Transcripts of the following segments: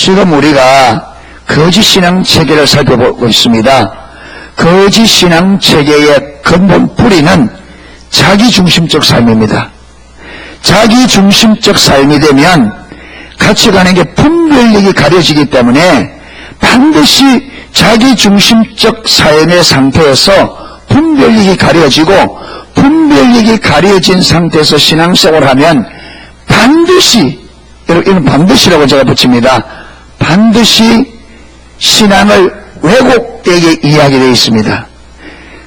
지금 우리가 거짓 신앙 체계를 살펴보고 있습니다. 거짓 신앙 체계의 근본 뿌리는 자기중심적 삶입니다. 자기중심적 삶이 되면 가치관에게 분별력이 가려지기 때문에 반드시 자기중심적 삶의 상태에서 분별력이 가려지고, 분별력이 가려진 상태에서 신앙생활을 하면 반드시, 이런 반드시라고 제가 붙입니다. 반드시 신앙을 왜곡되게 이해하게 되어 있습니다.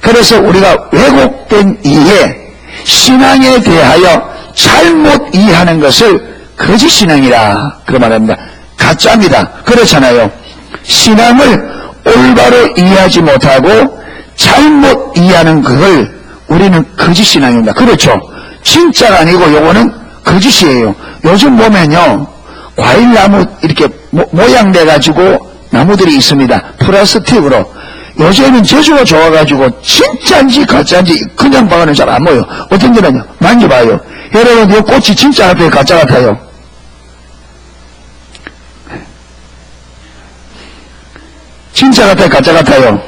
그래서 우리가 왜곡된 이해, 신앙에 대하여 잘못 이해하는 것을 거짓 신앙이라 그런 말합니다. 가짜입니다. 그렇잖아요. 신앙을 올바로 이해하지 못하고 잘못 이해하는 그걸 우리는 거짓 신앙입니다. 그렇죠. 진짜가 아니고 요거는 거짓이에요. 요즘 보면요, 과일나무 이렇게 모양 내가지고 나무들이 있습니다. 플라스틱으로. 요새는 재주가 좋아가지고 진짜인지 가짜인지 그냥 봐가는 잘 안 보여. 어떤 데는요, 만져봐요. 여러분, 이 꽃이 진짜 같아요, 가짜 같아요? 진짜 같아요, 가짜 같아요?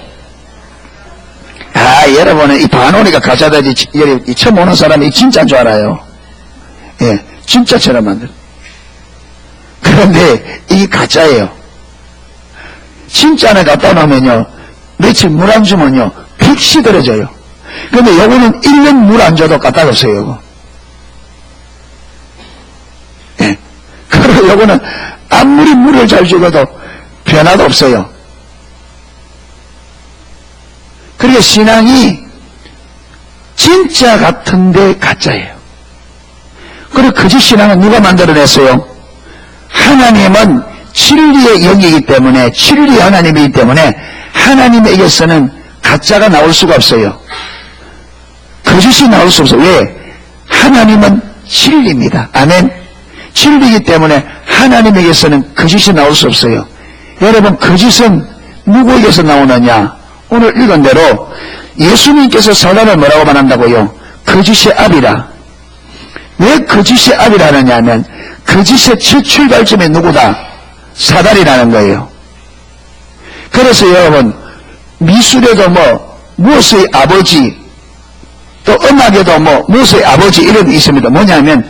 아, 여러분은 이 반오니까 가짜다지, 이 처음 오는 사람이 진짜인 줄 알아요. 예, 진짜처럼 만들. 그런데 이게 가짜예요. 진짜를 갖다 놓으면요, 며칠 물 안 주면요, 픽 시들어져요. 그런데 요거는 1년 물 안 줘도 까딱없어요. 예. 그리고 요거는 아무리 물을 잘 주고도 변화도 없어요. 그러니까 신앙이 진짜 같은데 가짜예요. 그리고 거짓 신앙은 누가 만들어냈어요? 하나님은 진리의 영이기 때문에, 진리의 하나님이기 때문에 하나님에게서는 가짜가 나올 수가 없어요. 거짓이 나올 수 없어요. 왜? 하나님은 진리입니다. 아멘. 진리이기 때문에 하나님에게서는 거짓이 나올 수 없어요. 여러분, 거짓은 누구에게서 나오느냐? 오늘 읽은 대로 예수님께서 사단을 뭐라고 말한다고요? 거짓의 아비라. 왜 거짓의 아비라 하느냐 하면 거짓의 첫 출발점이 누구다? 사단이라는 거예요. 그래서 여러분, 미술에도 무엇의 아버지, 또 음악에도 무엇의 아버지 이런 게 있습니다. 뭐냐면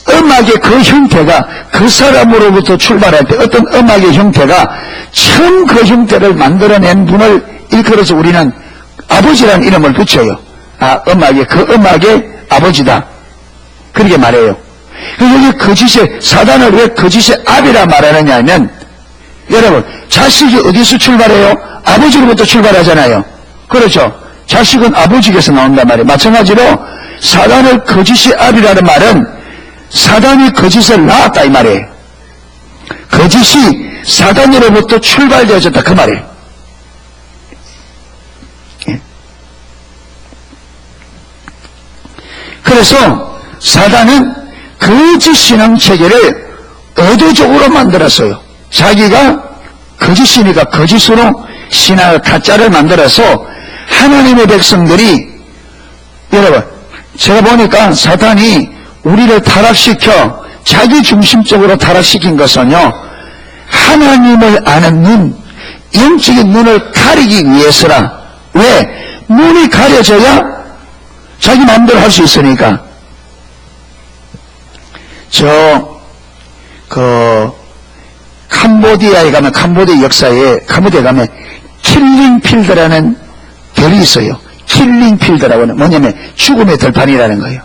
음악의 그 형태가 그 사람으로부터 출발할 때 어떤 음악의 형태가 처음 그 형태를 만들어낸 분을 일컬어서 우리는 아버지라는 이름을 붙여요. 아, 그 음악의 아버지다. 그렇게 말해요. 여기 거짓의, 사단을 왜 거짓의 아비라 말하느냐 하면, 여러분, 자식이 어디서 출발해요? 아버지로부터 출발하잖아요. 그렇죠. 자식은 아버지께서 나온단 말이에요. 마찬가지로 사단을 거짓의 아비라는 말은 사단이 거짓을 낳았다 이 말이에요. 거짓이 사단으로부터 출발되어졌다 그 말이에요. 그래서 사단은 거짓 신앙 체계를 의도적으로 만들었어요. 자기가 거짓이니까 거짓으로 신앙을 가짜를 만들어서 하나님의 백성들이, 여러분, 제가 보니까 사단이 우리를 타락시켜 자기중심적으로 타락시킨 것은요, 하나님을 아는 눈, 영적인 눈을 가리기 위해서라. 왜? 눈이 가려져야 자기 마음대로 할 수 있으니까. 캄보디아에 가면, 캄보디아 역사에, 캄보디아에 가면 킬링필드라는 별이 있어요. 킬링필드라고는 뭐냐면 죽음의 들판이라는 거예요.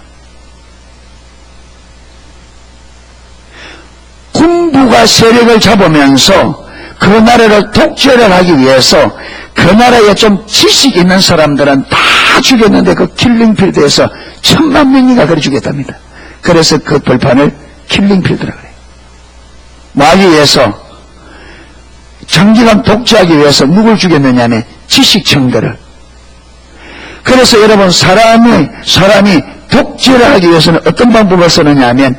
군부가 세력을 잡으면서 그 나라를 독재를 하기 위해서 그 나라에 좀 지식 있는 사람들은 다 죽였는데 그 킬링필드에서 10,000,000명이가 그래 죽였답니다. 그래서 그 벌판을 킬링필드라고 그래요. 뭐 하기 위해서? 장기간 독재하기 위해서 누굴 죽였느냐 하면 지식층들을. 그래서 여러분, 사람이 독재를 하기 위해서는 어떤 방법을 쓰느냐 하면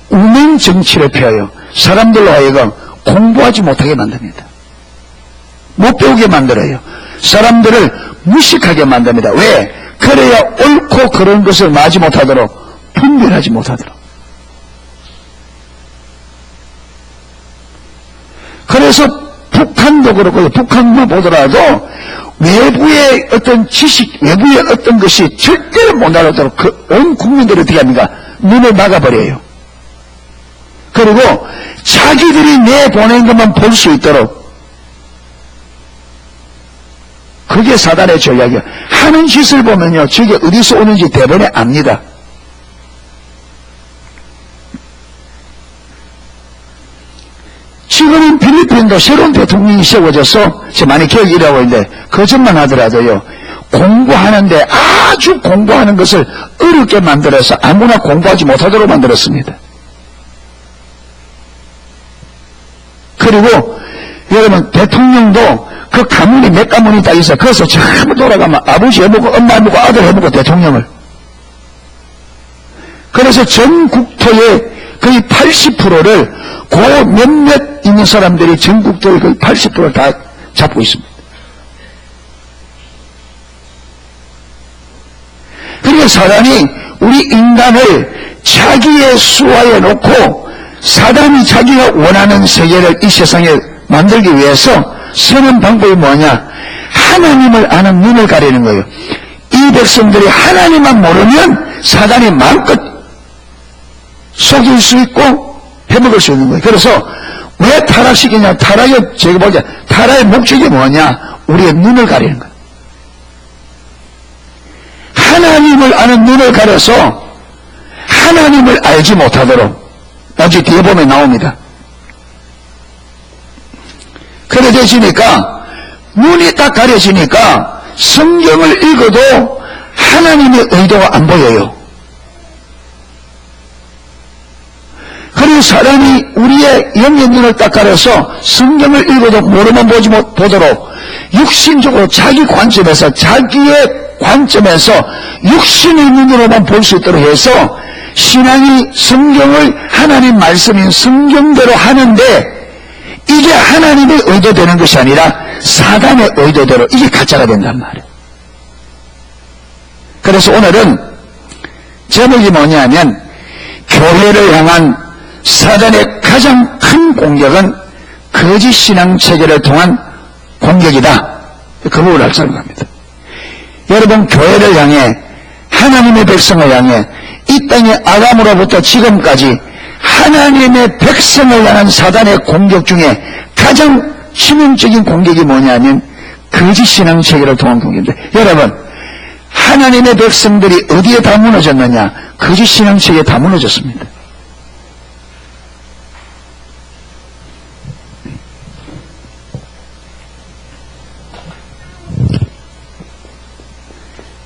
운행 정치를 펴요. 사람들로 하여금 공부하지 못하게 만듭니다. 못 배우게 만들어요. 사람들을 무식하게 만듭니다. 왜? 그래야 옳고 그런 것을 마지 못하도록, 분별하지 못하도록. 그래서 북한도 그렇고, 북한만 보더라도 외부의 어떤 지식, 외부의 어떤 것이 절대로 못 알아도록 온 국민들이 어떻게 합니까? 눈을 막아버려요. 그리고 자기들이 내보낸 것만 볼 수 있도록. 그게 사단의 전략이에요. 하는 짓을 보면요, 저게 어디서 오는지 대번에 압니다. 지금은 필리핀도 새로운 대통령이 세워져서 많이 기억이 일하고 있는데 거짓말 하더라도요, 공부하는데 아주 공부하는 것을 어렵게 만들어서 아무나 공부하지 못하도록 만들었습니다. 그리고 여러분, 대통령도 그 가문이 몇 가문이 딱 있어. 그래서 전부 돌아가면 아버지 해보고 엄마 해보고 아들 해보고 대통령을. 그래서 전 국토의 거의 80%를 그 몇몇 있는 사람들이 전 국토의 거의 80%를 다 잡고 있습니다. 그러니까 사단이 우리 인간을 자기의 수하에 놓고 사단이 자기가 원하는 세계를 이 세상에 만들기 위해서 쓰는 방법이 뭐냐? 하나님을 아는 눈을 가리는 거예요. 이 백성들이 하나님만 모르면 사단이 마음껏 속일 수 있고 해먹을 수 있는 거예요. 그래서 왜 타락시키냐? 제가 보자. 타락의 목적이 뭐냐? 우리의 눈을 가리는 거예요. 하나님을 아는 눈을 가려서 하나님을 알지 못하도록. 나중에 뒤에 보면 나옵니다. 그래 되시니까 눈이 딱 가려지니까 성경을 읽어도 하나님의 의도가 안 보여요. 그리고 사람이 우리의 영의 눈을 딱 가려서 성경을 읽어도 모르면 보도록 육신적으로 자기 관점에서 자기의 관점에서 육신의 눈으로만 볼 수 있도록 해서 신앙이 성경을 하나님 말씀인 성경대로 하는데 이게 하나님의 의도되는 것이 아니라 사단의 의도대로 이게 가짜가 된단 말이에요. 그래서 오늘은 제목이 뭐냐면 교회를 향한 사단의 가장 큰 공격은 거짓 신앙 체계를 통한 공격이다. 그 부분을 알자는 겁니다. 여러분, 교회를 향해 하나님의 백성을 향해 이 땅의 아담으로부터 지금까지 하나님의 백성을 향한 사단의 공격 중에 가장 치명적인 공격이 뭐냐면 거짓 신앙 체계를 통한 공격입니다. 여러분, 하나님의 백성들이 어디에 다 무너졌느냐? 거짓 신앙 체계에 다 무너졌습니다.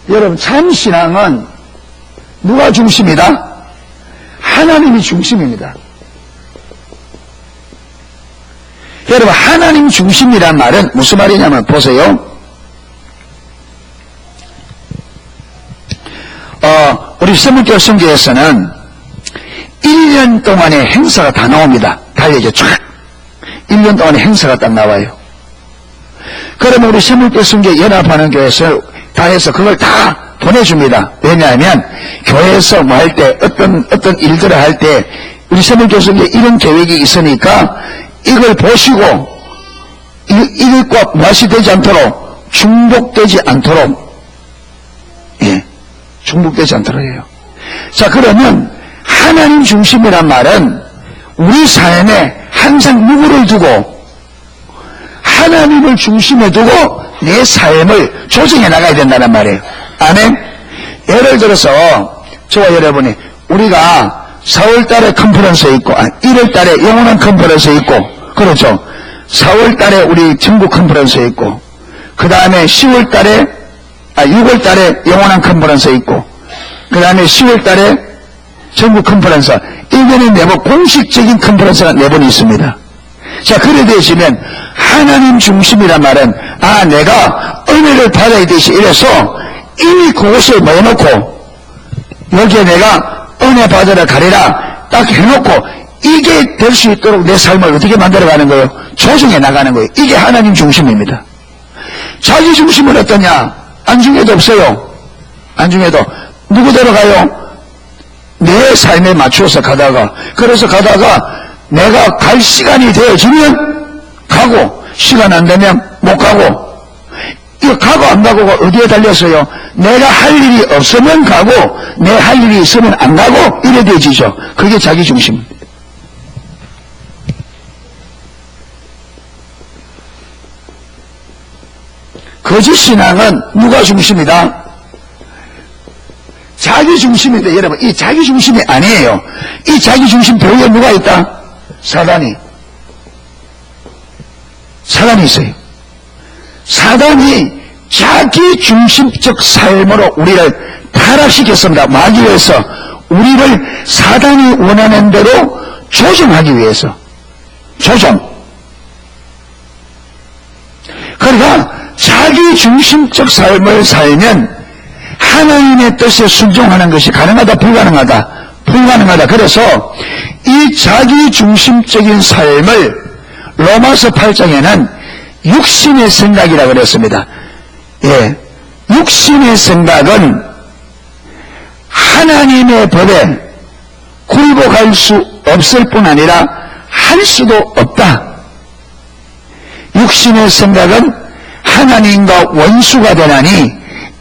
여러분, 참 신앙은 누가 중심이다? 하나님이 중심입니다. 여러분, 하나님 중심이란 말은 무슨 말이냐면 보세요. 우리 세물교 성경에서는 1년 동안의 행사가 다 나옵니다. 다 이제 쫙 1년 동안의 행사가 딱 나와요. 그러면 우리 세물교 성경 연합하는 교회에서 다 해서 그걸 다 보내줍니다. 왜냐하면 교회에서 뭐 할 때 어떤 일들을 할 때 우리 세물교성에 이런 계획이 있으니까 이걸 보시고 이것과 무엇이 되지 않도록 중복되지 않도록 중복되지 않도록 해요. 자, 그러면 하나님 중심이란 말은 우리 삶에 항상 누구를 두고 하나님을 중심에 두고 내 삶을 조정해 나가야 된다는 말이에요. 아멘. 예를 들어서 저와 여러분이 우리가 4월달에 컨퍼런스 있고 1월달에 영원한 컨퍼런스 있고 그렇죠. 4월달에 우리 전국 컨퍼런스 있고 그 다음에 6월달에 영원한 컨퍼런스 있고 그 다음에 10월달에 전국 컨퍼런스 1년에 4번 공식적인 컨퍼런스가 4번 있습니다. 자, 그래 되시면 하나님 중심이란 말은 내가 은혜를 받아야 되시 이래서 이미 그것을 뭐 해놓고 여기에 내가 은혜 받으러 가리라 딱 해놓고 이게 될 수 있도록 내 삶을 어떻게 만들어가는 거예요? 조정해 나가는 거예요. 이게 하나님 중심입니다. 자기 중심은 어떠냐? 안중에도 없어요. 안중에도 누구대로 가요? 내 삶에 맞추어서 가다가 그래서 가다가 내가 갈 시간이 되어지면 가고, 시간 안 되면 못 가고. 이거 가고 안 가고가 어디에 달렸어요? 내가 할 일이 없으면 가고, 내 할 일이 있으면 안 가고, 이래 되지죠. 그게 자기 중심입니다. 거짓 신앙은 누가 중심이다? 자기 중심인데, 여러분, 이 자기 중심이 아니에요. 이 자기 중심 배후에 누가 있다? 사단이 있어요. 사단이 자기 중심적 삶으로 우리를 타락시켰습니다. 마귀에서 우리를 사단이 원하는 대로 조정하기 위해서. 그러니까 자기 중심적 삶을 살면 하나님의 뜻에 순종하는 것이 가능하다, 불가능하다? 불가능하다. 그래서 이 자기 중심적인 삶을 로마서 8장에는 육신의 생각이라고 그랬습니다. 예, 육신의 생각은 하나님의 법에 굴복할 수 없을 뿐 아니라 할 수도 없다. 육신의 생각은 하나님과 원수가 되나니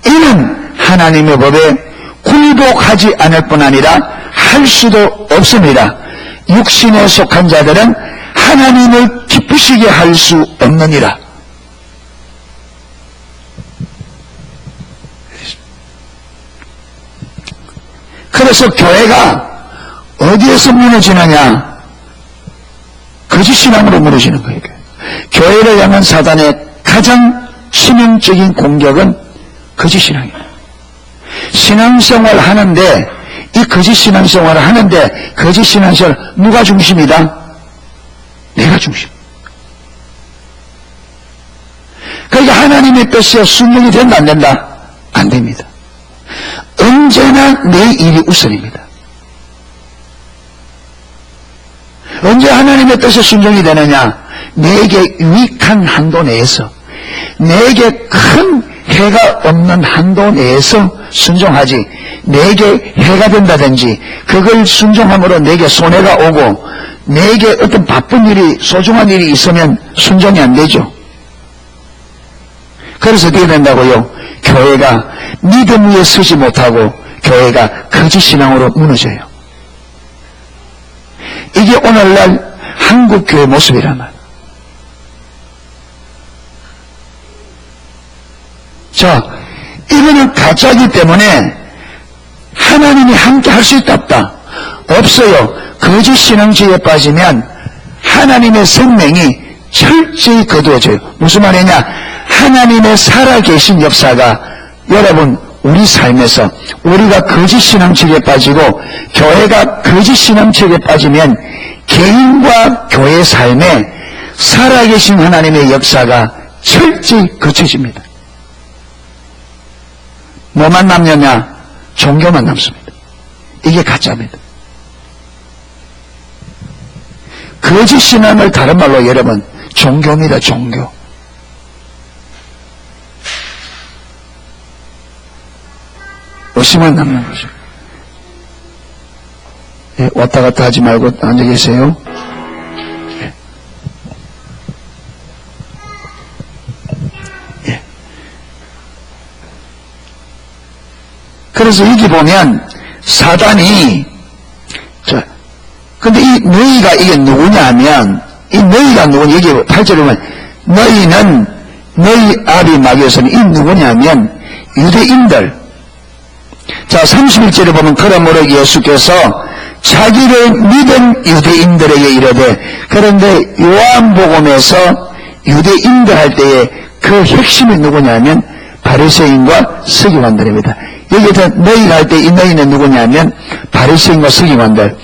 이는 하나님의 법에 굴복하지 않을 뿐 아니라 할 수도 없습니다. 육신에 속한 자들은 하나님을 기쁘시게 할 수 없느니라. 그래서 교회가 어디에서 무너지느냐? 거짓 신앙으로 무너지는 거예요. 교회를 향한 사단의 가장 치명적인 공격은 거짓 신앙이에요. 신앙생활 하는데, 이 거짓 신앙생활을 하는데, 거짓 신앙생활 누가 중심이다? 내가 중심. 그러니까 하나님의 뜻에 순종이 된다, 안 된다? 안 됩니다. 언제나 내 일이 우선입니다. 언제 하나님의 뜻에 순종이 되느냐? 내게 유익한 한도 내에서, 내게 큰 해가 없는 한도 내에서 순종하지, 내게 해가 된다든지 그걸 순종함으로 내게 손해가 오고 내게 어떤 바쁜 일이, 소중한 일이 있으면 순종이 안 되죠. 그래서 어떻게 된다고요? 교회가 믿음 위에 서지 못하고 교회가 거짓 신앙으로 무너져요. 이게 오늘날 한국 교회 모습이란 말이에요. 자, 이거는 가짜이기 때문에 하나님이 함께 할 수 있다, 없다? 없어요. 거짓 신앙주의에 빠지면 하나님의 생명이 철저히 거두어져요. 무슨 말이냐? 하나님의 살아계신 역사가 여러분 우리 삶에서 우리가 거짓 신앙주의에 빠지고 교회가 거짓 주의에 빠지면 개인과 교회 삶에 살아계신 하나님의 역사가 철저히 거쳐집니다. 뭐만 남느냐? 종교만 남습니다. 이게 가짜입니다. 거짓 신앙을 다른 말로 여러분 종교입니다. 종교. 의심만 남는 거죠. 예, 왔다 갔다 하지 말고 앉아 계세요. 예. 예. 그래서 여기 보면 사단이, 근데 이 너희가 이게 누구냐 하면, 이 너희가 누구냐, 여기 8절에 보면, 너희는 너희 아비 마귀에서는 이 누구냐 하면, 유대인들. 자, 31절에 보면, 그러므로 예수께서 자기를 믿은 유대인들에게 이르되, 그런데 요한복음에서 유대인들 할 때에 그 핵심이 누구냐 하면, 바리새인과 서기관들입니다. 여기서 너희가 할 때 이 너희는 누구냐면 바리새인과 서기관들.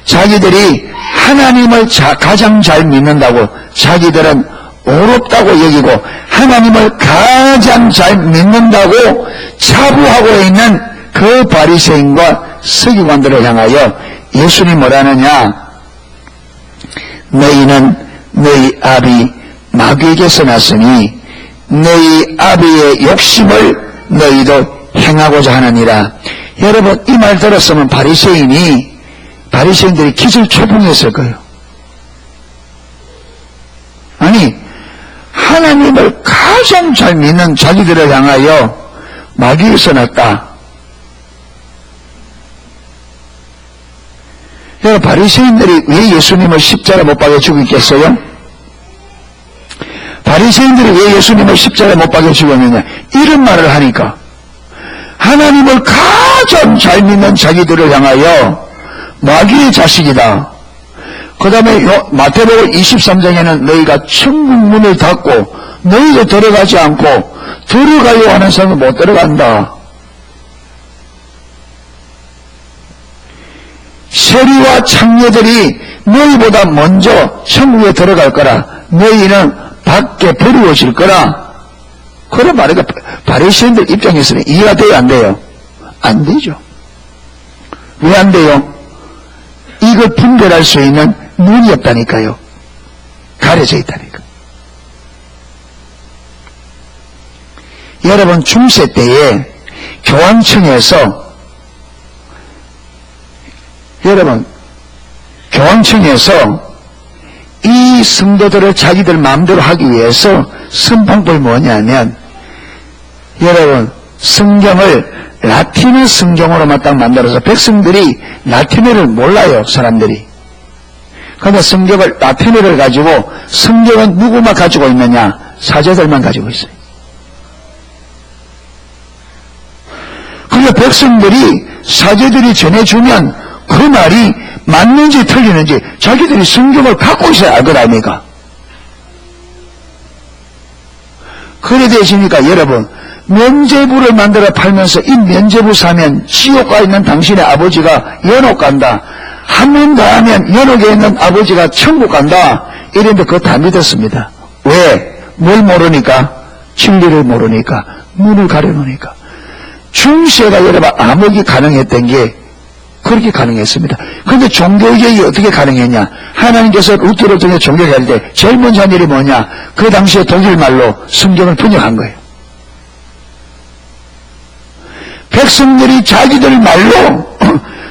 자기들이 하나님을 가장 잘 믿는다고, 자기들은 어렵다고 여기고 하나님을 가장 잘 믿는다고 자부하고 있는 그 바리새인과 서기관들을 향하여 예수님 뭐라느냐? 너희는 너희 아비 마귀에게서 났으니 너희 아비의 욕심을 너희도 행하고자 하느니라. 여러분 이 말 들었으면 바리새인들이 기절초풍했을 거예요. 아니 하나님을 가장 잘 믿는 자기들을 향하여 마귀를 써놨다. 여러분, 바리새인들이 왜 예수님을 십자가 못 박여 죽였겠어요? 바리새인들이 왜 예수님을 십자가 못 박여 죽였느냐? 이런 말을 하니까 하나님을 가장 잘 믿는 자기들을 향하여 마귀의 자식이다. 그 다음에 마태복음 23장에는 너희가 천국 문을 닫고 너희도 들어가지 않고 들어가요 하는 사람은 못 들어간다. 세리와 창녀들이 너희보다 먼저 천국에 들어갈 거라. 너희는 밖에 버리워질 거라. 그런 말이가 바리새인들 입장에서는 이해가 돼요, 안 돼요? 안 되죠. 왜 안 돼요? 이걸 분별할 수 있는 눈이 없다니까요. 가려져 있다니까. 여러분, 중세 때에 교황청에서 이 성도들을 자기들 마음대로 하기 위해서 쓴 방법이 뭐냐면, 여러분, 성경을 라틴어 성경으로만 딱 만들어서 백성들이 라틴어를 몰라요, 사람들이. 그런데 성경을 라틴어를 가지고, 성경은 누구만 가지고 있느냐? 사제들만 가지고 있어요. 그러니까 백성들이, 사제들이 전해주면 그 말이 맞는지 틀리는지 자기들이 성경을 갖고 있어야 알 것 아닙니까? 그래 되시니까 여러분, 면죄부를 만들어 팔면서 이 면죄부 사면 지옥 가 있는 당신의 아버지가 연옥 간다. 한 번 더 하면 연옥에 있는 아버지가 천국 간다. 이런데 그거 다 믿었습니다. 왜? 뭘 모르니까? 진리를 모르니까. 문을 가려놓으니까. 중세가 여러분 암흑이 가능했던 게 그렇게 가능했습니다. 그런데 종교개혁이 어떻게 가능했냐? 하나님께서 루터를 통해 종교개혁할 때 제일 먼저 한 일이 뭐냐? 그 당시에 독일말로 성경을 번역한 거예요. 백성들이 자기들 말로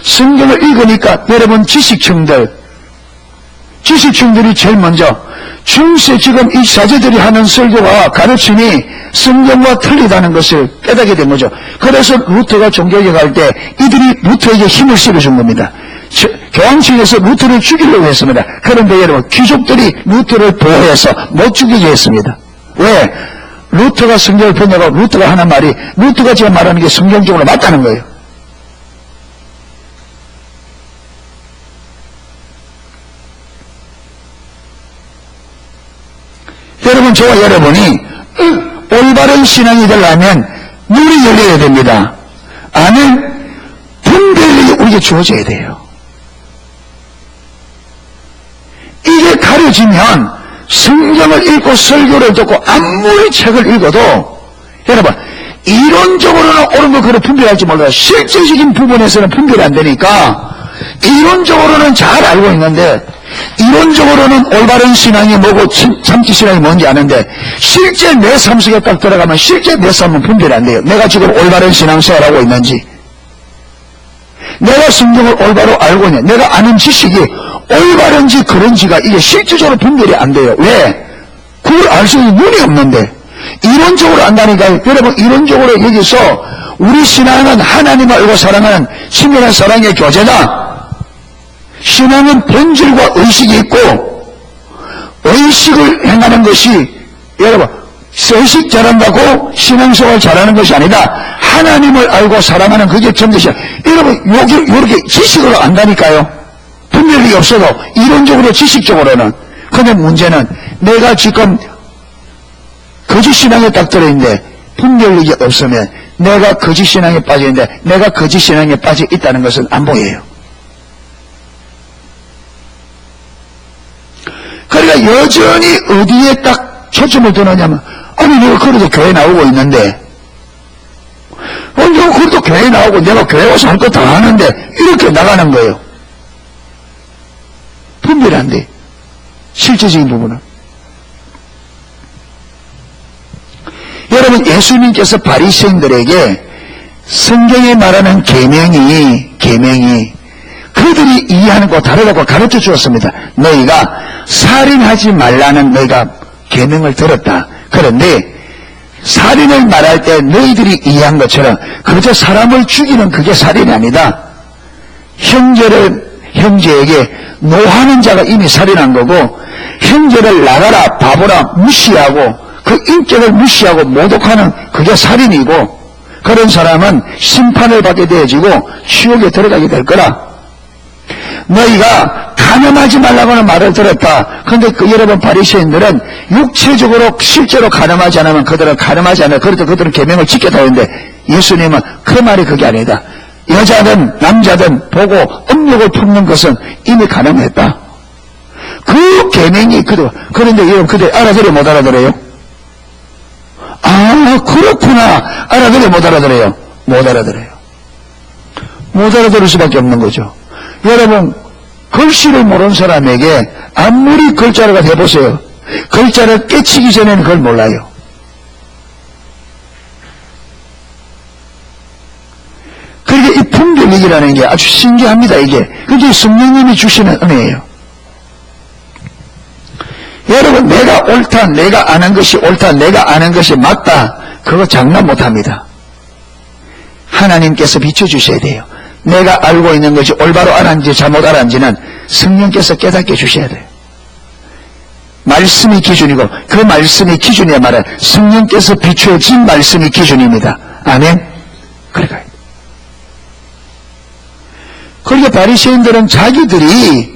성경을 읽으니까 여러분 지식층들이 제일 먼저 중세 지금 이 사제들이 하는 설교와 가르침이 성경과 틀리다는 것을 깨닫게 된 거죠. 그래서 루터가 종교개혁할 때 이들이 루터에게 힘을 실어준 겁니다. 교황청에서 루터를 죽이려고 했습니다. 그런데 여러분 귀족들이 루터를 보호해서 못 죽이게 했습니다. 왜? 루터가 성경을 번역하고 루터가 하는 말이 루터가 지금 말하는 게 성경적으로 맞다는 거예요. 여러분, 저와 여러분이 올바른 신앙이 되려면 눈이 열려야 됩니다. 안에 분별력이 우리에게 주어져야 돼요. 이게 가려지면 성경을 읽고 설교를 듣고 아무리 책을 읽어도 여러분 이론적으로는 옳은 거 그걸 분별할지 몰라도 실제적인 부분에서는 분별이 안 되니까 이론적으로는 잘 알고 있는데 이론적으로는 올바른 신앙이 뭐고 참지 신앙이 뭔지 아는데 실제 내 삶 속에 딱 들어가면 실제 내 삶은 분별이 안 돼요. 내가 지금 올바른 신앙생활하고 있는지, 내가 성경을 올바로 알고 있냐, 내가 아는 지식이 올바른지 그런지가 이게 실질적으로 분별이 안 돼요. 왜? 그걸 알 수 있는 눈이 없는데 이론적으로 안다니까요. 여러분, 이론적으로 여기서 우리 신앙은 하나님을 알고 사랑하는 친밀한 사랑의 교제다. 신앙은 본질과 의식이 있고 의식을 행하는 것이 여러분 의식 잘한다고 신앙생활 잘하는 것이 아니라 하나님을 알고 사랑하는 그게 전부이야. 여러분 이렇게 지식으로 안다니까요. 분별력이 없어도 이론적으로 지식적으로는. 그런데 문제는 내가 지금 거짓 신앙에 딱 들어있는데 분별력이 없으면 내가 거짓 신앙에 빠져있는데 내가 거짓 신앙에 빠져 있다는 것은 안 보여요. 그러니까 여전히 어디에 딱 초점을 두느냐면 아니 내가 그래도 교회 나오고 있는데 내가 그래도 교회 나오고 내가 교회 와서 할 거 다 하는데 이렇게 나가는 거예요. 분별이 안 돼. 실제적인 부분은. 여러분, 예수님께서 바리새인들에게 성경에 말하는 계명이 그들이 이해하는 것과 다르다고 가르쳐 주었습니다. 너희가 살인하지 말라는 너희가 계명을 들었다. 그런데 살인을 말할 때 너희들이 이해한 것처럼 그저 사람을 죽이는 그게 살인이 아니다. 형제에게 노하는 자가 이미 살인한 거고, 형제를 나가라 바보라 무시하고 그 인격을 무시하고 모독하는 그게 살인이고, 그런 사람은 심판을 받게 되어지고 지옥에 들어가게 될 거라. 너희가 간음하지 말라고는 말을 들었다. 그런데 여러분 바리새인들은 육체적으로 실제로 간음하지 않으면 그들은 간음하지 않아요. 그래도 그들은 계명을 지켰다 했는데 예수님은 그 말이 그게 아니다. 여자든 남자든 보고 음욕을 품는 것은 이미 간음했다. 그 계명이 그런데 여러분 그들 알아들어요, 못 알아들어요? 아, 그렇구나. 알아들어요, 못 알아들어요? 못 알아들어요. 못 알아들을 수밖에 없는 거죠. 여러분, 글씨를 모르는 사람에게 아무리 글자를 해보세요. 글자를 깨치기 전에는 그걸 몰라요. 그러니까 이 분별력이라는 게 아주 신기합니다, 이게. 그게 성령님이 주시는 은혜예요. 여러분, 내가 옳다, 내가 아는 것이 옳다, 내가 아는 것이 맞다, 그거 장난 못합니다. 하나님께서 비춰주셔야 돼요. 내가 알고 있는 것이 올바로 알았는지 잘못 알았는지는 성령께서 깨닫게 해주셔야 돼요. 말씀이 기준이고 그 말씀이 기준이야 말은 성령께서 비춰진 말씀이 기준입니다. 아멘? 그러니까 바리새인들은 자기들이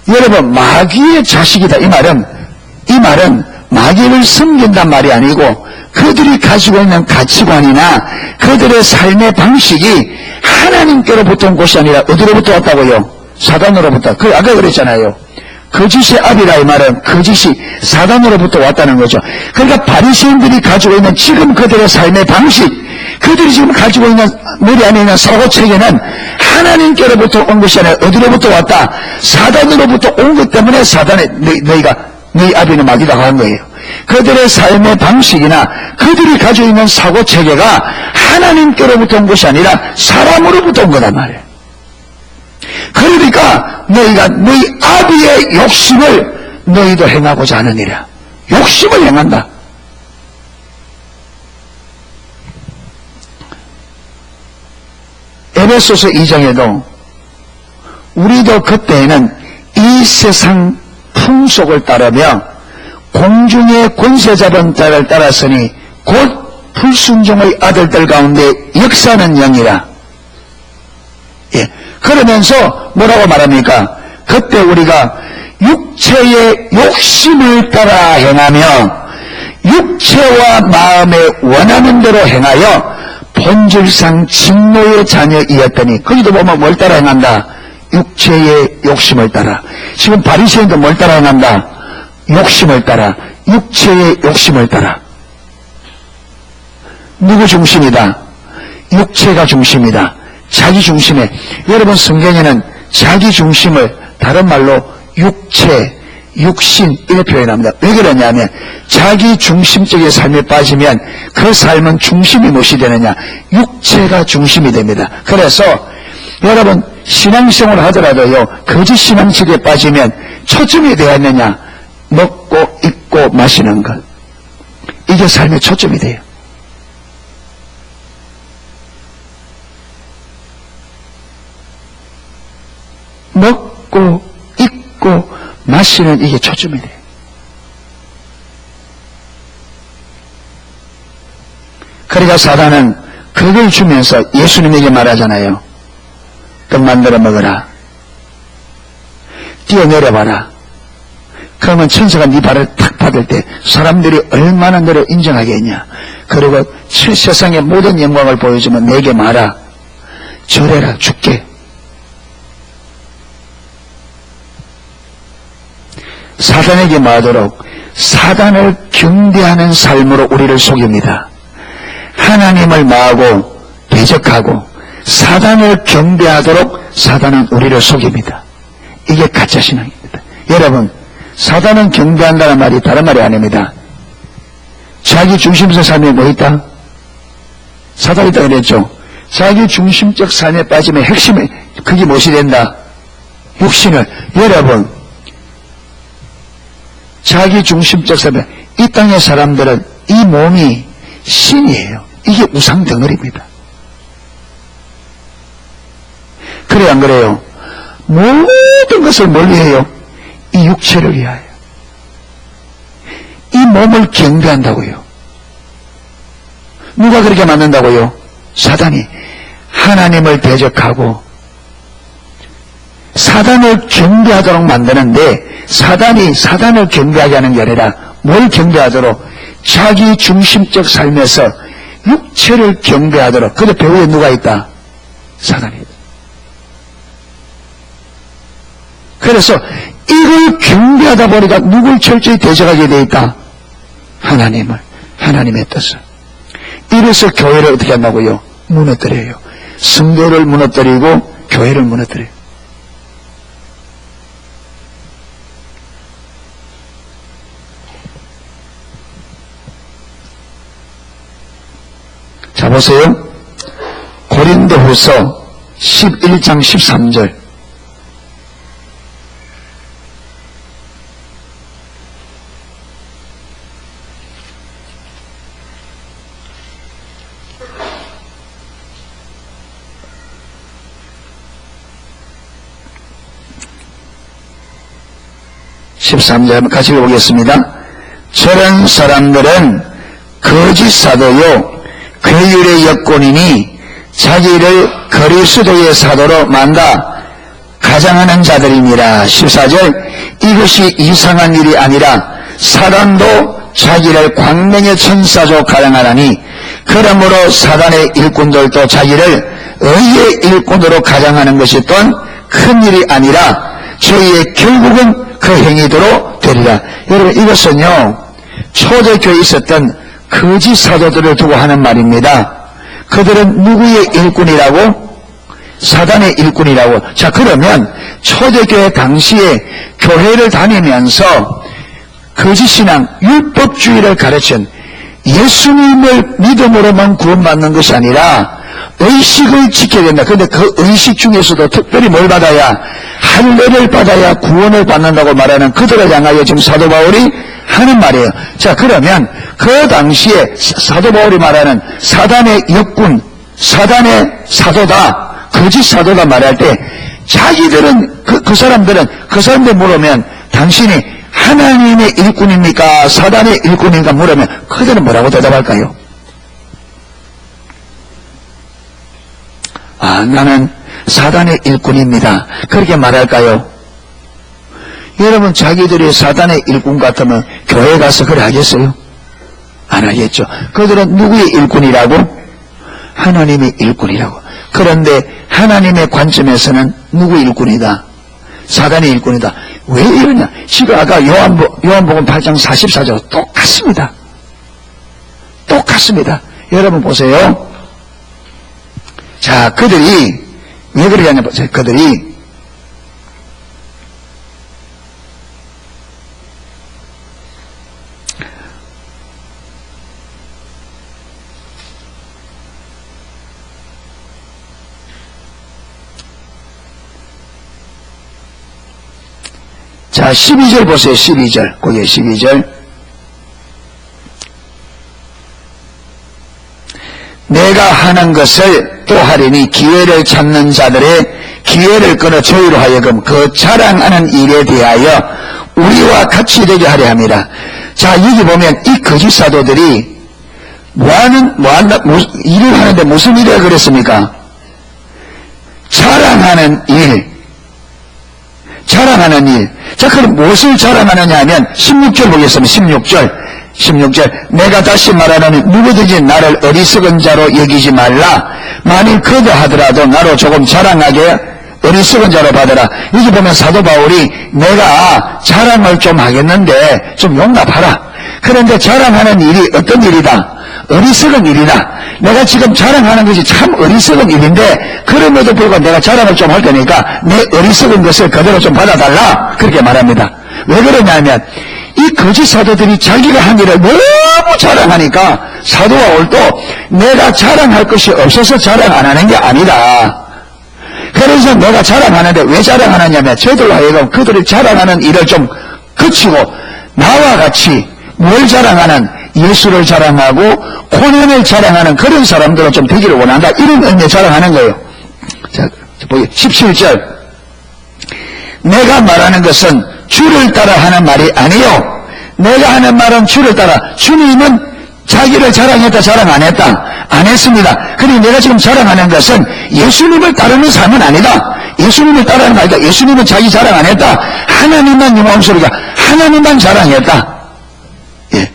여러분 마귀의 자식이다 이 말은 마귀를 섬긴단 말이 아니고 그들이 가지고 있는 가치관이나 그들의 삶의 방식이 하나님께로부터 온 것이 아니라 어디로부터 왔다고요? 사단으로부터. 아까 그랬잖아요. 거짓의 아비라 이 말은 거짓이 사단으로부터 왔다는 거죠. 그러니까 바리새인들이 가지고 있는 지금 그들의 삶의 방식, 그들이 지금 가지고 있는 머리 안에 있는 사고체계는 하나님께로부터 온 것이 아니라 어디로부터 왔다? 사단으로부터 온 것 때문에 사단에 너희 아비는 마귀라고 한 거예요. 그들의 삶의 방식이나 그들이 가지고 있는 사고체계가 하나님께로부터 온 것이 아니라 사람으로부터 온 거란 말이에요. 그러니까 너희가 너희 아비의 욕심을 너희도 행하고자 하느니라. 욕심을 행한다. 에베소서 2장에도 우리도 그때에는 이 세상 풍속을 따르며 공중의 권세 잡은 자를 따랐으니 곧 불순종의 아들들 가운데 역사하는 영이라. 예. 그러면서 뭐라고 말합니까? 그때 우리가 육체의 욕심을 따라 행하며 육체와 마음에 원하는 대로 행하여 본질상 진노의 자녀이었더니 거기도 보면 뭘 따라 행한다? 육체의 욕심을 따라. 지금 바리새인도 뭘 따라 행한다? 욕심을 따라. 육체의 욕심을 따라. 누구 중심이다? 육체가 중심이다. 자기 중심에. 여러분 성경에는 자기 중심을 다른 말로 육체, 육신 이렇게 표현합니다. 왜 그러냐면 자기 중심적인 삶에 빠지면 그 삶은 중심이 무엇이 되느냐? 육체가 중심이 됩니다. 그래서 여러분 신앙생활을 하더라도요 거짓 신앙식에 빠지면 초점이 되어 있느냐? 먹고 입고 마시는 것. 이게 삶의 초점이 돼요. 먹고 입고 마시는 이게 초점이 돼요. 그러니까 사단은 그걸 주면서 예수님에게 말하잖아요. 떡 만들어 먹어라. 뛰어내려봐라. 그러면 천사가 네 발을 탁 받을 때 사람들이 얼마나 너를 인정하겠냐. 그리고 세상의 모든 영광을 보여주면 내게 말아. 절해라 죽게. 사단에게 말하도록 사단을 경배하는 삶으로 우리를 속입니다. 하나님을 마하고 대적하고 사단을 경배하도록 사단은 우리를 속입니다. 이게 가짜신앙입니다. 여러분 사단은 경배한다는 말이 다른 말이 아닙니다. 자기 중심적 삶에 뭐 있다? 사단이 있다 그랬죠. 자기 중심적 삶에 빠지면 핵심이 그게 무엇이 된다? 육신을. 여러분 자기 중심적 삶. 이 땅의 사람들은 이 몸이 신이에요. 이게 우상 덩어리입니다. 그래 안 그래요? 모든 것을 뭘 위해요? 이 육체를 위하여. 이 몸을 경배한다고요. 누가 그렇게 만든다고요? 사단이. 하나님을 대적하고 사단을 경배하도록 만드는데, 사단이 사단을 경배하게 하는 게 아니라 뭘 경배하도록? 자기 중심적 삶에서 육체를 경배하도록. 근데 배후에 누가 있다? 사단이 있다. 그래서 이걸 경배하다 보니까 누굴 철저히 대적하게 돼 있다? 하나님을. 하나님의 뜻을. 이래서 교회를 어떻게 한다고요? 무너뜨려요. 성도를 무너뜨리고 교회를 무너뜨려요. 자, 보세요. 고린도후서 11장 13절. 같이 읽어보겠습니다. 저런 사람들은 거짓 사도요 괴율의 여권이니 자기를 그리스도의 사도로 만다 가장하는 자들이니라. 14절. 이것이 이상한 일이 아니라 사단도 자기를 광명의 천사조 가장하나니 그러므로 사단의 일꾼들도 자기를 의의 일꾼으로 가장하는 것이 또한 큰 일이 아니라 저희의 결국은 그 행위대로 되리라. 여러분, 이것은요 초대교회에 있었던 거짓 사도들을 두고 하는 말입니다. 그들은 누구의 일꾼이라고? 사단의 일꾼이라고. 자, 그러면 초대교회 당시에 교회를 다니면서 거짓신앙, 율법주의를 가르친, 예수님을 믿음으로만 구원받는 것이 아니라 의식을 지켜야 된다. 그런데 그 의식 중에서도 특별히 뭘 받아야? 할례를 받아야 구원을 받는다고 말하는 그들을 향하여 지금 사도 바울이 하는 말이에요. 자, 그러면 그 당시에 사도 바울이 말하는 사단의 역군, 사단의 사도다, 거짓 사도다 말할 때 자기들은 그 사람들 물으면 당신이 하나님의 일꾼입니까? 사단의 일꾼입니까? 물으면 그들은 뭐라고 대답할까요? 나는 사단의 일꾼입니다. 그렇게 말할까요? 여러분, 자기들이 사단의 일꾼 같으면 교회 가서 그래 하겠어요? 안 하겠죠. 그들은 누구의 일꾼이라고? 하나님의 일꾼이라고. 그런데 하나님의 관점에서는 누구의 일꾼이다? 사단의 일꾼이다. 왜 이러냐? 지금 아까 요한복음 8장 44절 똑같습니다. 똑같습니다. 여러분 보세요. 자, 그들이 왜 그러냐 보세요. 그들이 자, 12절 보세요. 12절. 거기에 12절. 내가 하는 것을 또 하리니 기회를 찾는 자들의 기회를 끊어 저희로 하여금 그 자랑하는 일에 대하여 우리와 같이 되게 하려 함이라. 자, 여기 보면 이 거짓 사도들이 일을 하는데 무슨 일이라 그랬습니까? 자랑하는 일. 자랑하는 일. 자, 그럼 무엇을 자랑하느냐 하면 16절 보겠습니다. 16절. 내가 다시 말하노니 누구든지 나를 어리석은 자로 여기지 말라. 만일 그러하더라도 나로 조금 자랑하게 어리석은 자로 받으라. 여기 보면 사도 바울이 내가 자랑을 좀 하겠는데 좀 용납하라. 그런데 자랑하는 일이 어떤 일이다? 어리석은 일이다. 내가 지금 자랑하는 것이 참 어리석은 일인데 그럼에도 불구하고 내가 자랑을 좀 할 테니까 내 어리석은 것을 그대로 좀 받아달라. 그렇게 말합니다. 왜 그러냐면 이 거짓 사도들이 자기가 한 일을 너무 자랑하니까 사도 바울도 내가 자랑할 것이 없어서 자랑 안 하는 게 아니다. 그래서 내가 자랑하는데 왜 자랑하느냐면 저들로 하여금 그들이 자랑하는 일을 좀 그치고 나와 같이 뭘 자랑하는? 예수를 자랑하고 고난을 자랑하는 그런 사람들은 좀 되기를 원한다. 이런 의미에 자랑하는 거예요. 자, 보기 17절. 내가 말하는 것은 주를 따라 하는 말이 아니요. 내가 하는 말은 주를 따라. 주님은 자기를 자랑했다, 자랑 안 했다? 안 했습니다. 그리고 내가 지금 자랑하는 것은 예수님을 따르는 삶은 아니다. 예수님을 따르는 거 아니다. 예수님은 자기 자랑 안 했다. 하나님만 이 마음속으로 하나님만 자랑했다. 예.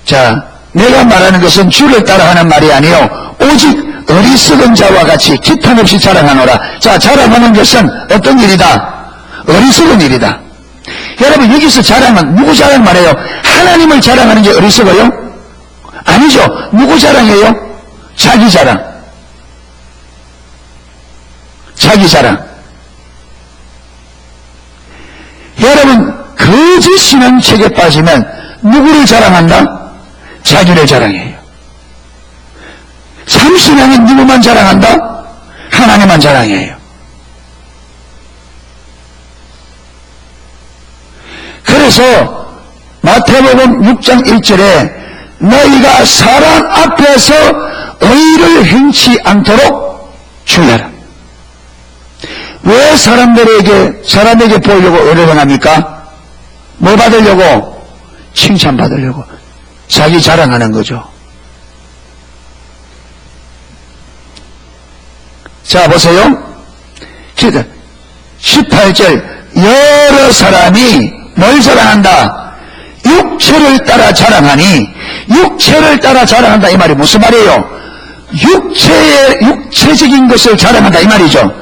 자, 내가 말하는 것은 주를 따라 하는 말이 아니요. 오직 어리석은 자와 같이 기탄 없이 자랑하노라. 자, 자랑하는 것은 어떤 일이다? 어리석은 일이다. 여러분, 여기서 자랑은 누구 자랑 말해요? 하나님을 자랑하는 게 어리석어요? 아니죠. 누구 자랑해요? 자기 자랑. 자기 자랑. 여러분, 거짓 신앙책에 빠지면 누구를 자랑한다? 자기를 자랑해요. 참 신앙은 누구만 자랑한다? 하나님만 자랑해요. 그래서 마태복음 6장 1절에 너희가 사람 앞에서 의를 행치 않도록 주의하라. 왜 사람에게 보이려고 의를 행합니까? 뭐 받으려고? 칭찬 받으려고. 자기 자랑하는 거죠. 자, 보세요. 18절. 여러 사람이 뭘 자랑한다? 육체를 따라 자랑하니, 육체를 따라 자랑한다. 이 말이 무슨 말이에요? 육체적인 것을 자랑한다. 이 말이죠.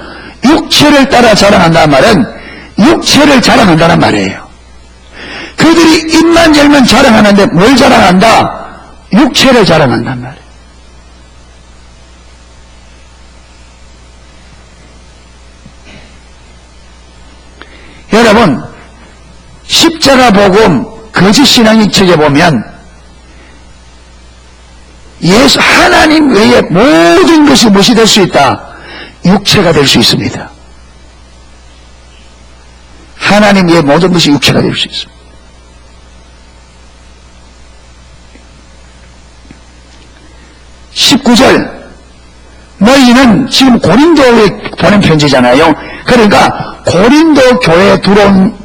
육체를 따라 자랑한다는 말은 육체를 자랑한다는 말이에요. 그들이 입만 열면 자랑하는데 뭘 자랑한다? 육체를 자랑한단 말이에요. 여러분, 십자가 복음 거짓 신앙의 책에 보면 예수 하나님 외에 모든 것이 무엇이 될 수 있다? 육체가 될 수 있습니다. 하나님 외에 모든 것이 육체가 될 수 있습니다. (19절) 너희는 지금 고린도에 보낸 편지잖아요. 그러니까 고린도 교회에 들어온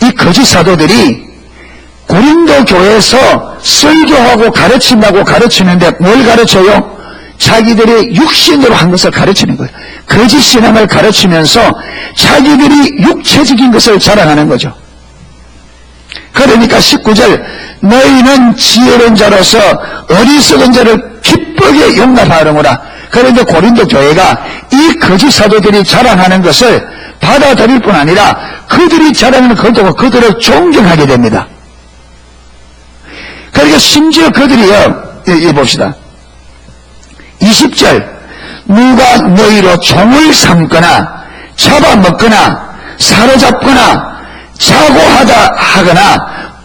이 거짓 사도들이 고린도 교회에서 설교하고 가르친다고 가르치는데 뭘 가르쳐요? 자기들이 육신으로 한 것을 가르치는 거예요. 거짓 신앙을 가르치면서 자기들이 육체적인 것을 자랑하는 거죠. 그러니까 19절 너희는 지혜로운 자로서 어리석은 자를 기쁘게 용납하는구나. 그런데 고린도 교회가 이 거짓 사도들이 자랑하는 것을 받아들일 뿐 아니라 그들이 자랑하는 것도 그들을 존경하게 됩니다. 그러니까 심지어 그들이요, 이 봅시다. 20절 누가 너희로 종을 삼거나 잡아먹거나 사로잡거나 자고하다 하거나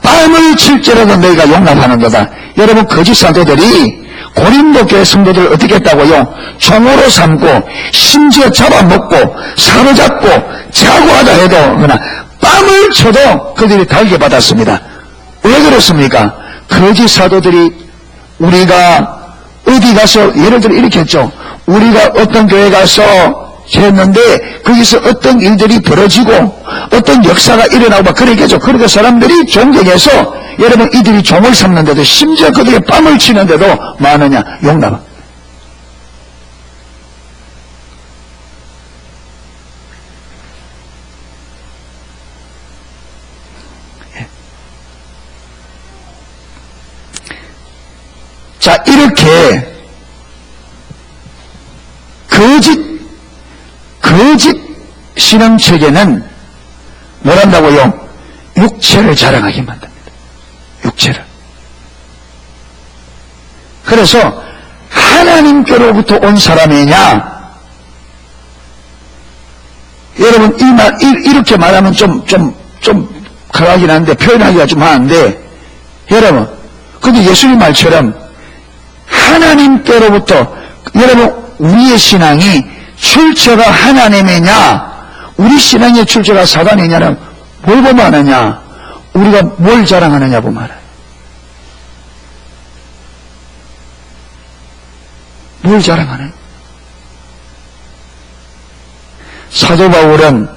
뺨을 칠지라도 너희가 용납하는 거다. 여러분, 거짓 사도들이 고린도 교회 성도들을 어떻게 했다고요? 종으로 삼고 심지어 잡아먹고 사로잡고 자고하다 해도 그러나 뺨을 쳐도 그들이 달게 받았습니다. 왜 그렇습니까? 거짓 사도들이 우리가 어디 가서 예를 들어 이렇게 했죠. 우리가 어떤 교회 가서 했는데 거기서 어떤 일들이 벌어지고 어떤 역사가 일어나고 막 그러겠죠. 그러니까 사람들이 존경해서 여러분 이들이 종을 삼는데도 심지어 그들이 뺨을 치는데도 많으냐 용납. 자, 이렇게 거짓 신앙체계는 뭘 한다고요? 육체를 자랑하게 만듭니다. 육체를. 그래서 하나님께로부터 온 사람이냐? 여러분, 이렇게 말하면 좀 강하긴 한데, 표현하기가 좀 하는데, 여러분, 근데 예수님 말처럼 하나님께로부터, 여러분, 우리의 신앙이 출처가 하나님이냐, 우리 신앙의 출처가 사단이냐는 뭘 보면 아느냐? 우리가 뭘 자랑하느냐 보면 알아요. 뭘 자랑하느냐? 사도 바울은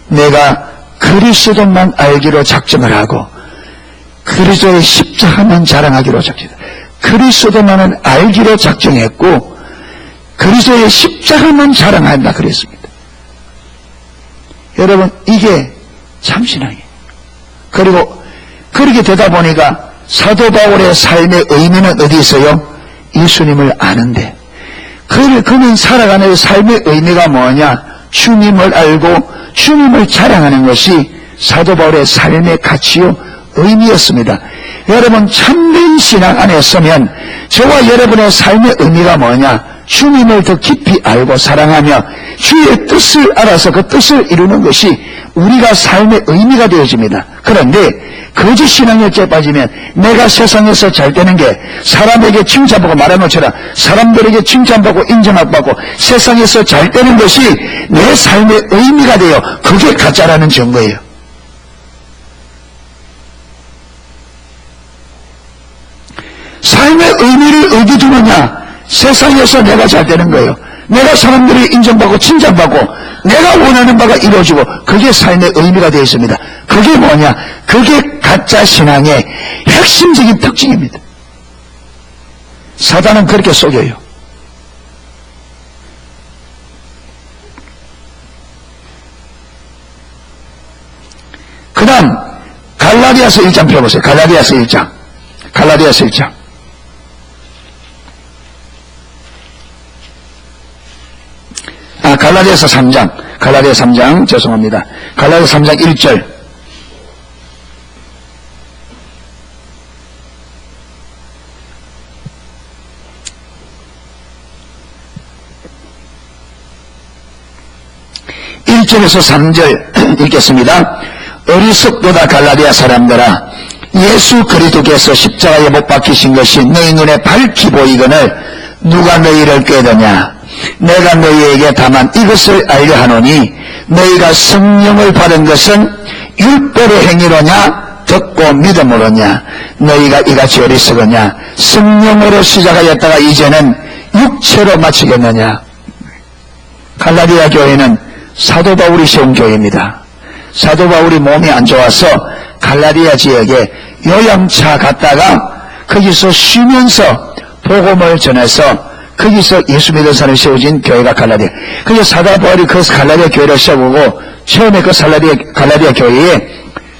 내가 그리스도만 알기로 작정을 하고 그리스도의 십자가만 자랑하기로 작정했다. 그리스도만은 알기로 작정했고 그리스도의 십자가만 자랑한다 그랬습니다. 여러분, 이게 참 신앙이에요. 그리고 그렇게 되다 보니까 사도 바울의 삶의 의미는 어디 있어요? 예수님을 아는데. 그는 살아가는 삶의 의미가 뭐냐? 주님을 알고 주님을 자랑하는 것이 사도 바울의 삶의 가치요 의미였습니다. 여러분, 참된 신앙 안에 있으면 저와 여러분의 삶의 의미가 뭐냐? 주님을 더 깊이 알고 사랑하며 주의 뜻을 알아서 그 뜻을 이루는 것이 우리가 삶의 의미가 되어집니다. 그런데 거짓 신앙에 빠지면 내가 세상에서 잘 되는 게 사람에게 칭찬받고 말한 것처럼 사람들에게 칭찬받고 인정받고 세상에서 잘 되는 것이 내 삶의 의미가 되어 그게 가짜라는 증거예요. 삶의 의미를 어디 두느냐? 세상에서 내가 잘 되는 거예요. 내가 사람들이 인정받고 칭찬받고 내가 원하는 바가 이루어지고 그게 삶의 의미가 되어 있습니다. 그게 뭐냐? 그게 가짜 신앙의 핵심적인 특징입니다. 사단은 그렇게 속여요. 그 다음 갈라디아서 1장 펴보세요. 갈라디아서 1장. 갈라디아서 1장. 갈라디아서 3장. 갈라디아서 3장. 죄송합니다. 갈라디아서 3장 1절. (1절에서) (3절) 읽겠습니다. 어리석도다 갈라디아 사람들아, 예수 그리스도께서 십자가에 못 박히신 것이 너희 눈에 밝히 보이거늘 누가 너희를 꾀더냐? 내가 너희에게 다만 이것을 알려 하노니 너희가 성령을 받은 것은 율법의 행위로냐 듣고 믿음으로냐? 너희가 이같이 어리석으냐? 성령으로 시작하였다가 이제는 육체로 마치겠느냐? 갈라디아 교회는 사도 바울이 세운 교회입니다. 사도 바울이 몸이 안 좋아서 갈라디아 지역에 요양차 갔다가 거기서 쉬면서 복음을 전해서 거기서 예수 믿은 사람이 세워진 교회가 갈라디아. 그래서 사도 바울이 그 갈라디아 교회를 세우고 처음에 그 갈라디아 교회에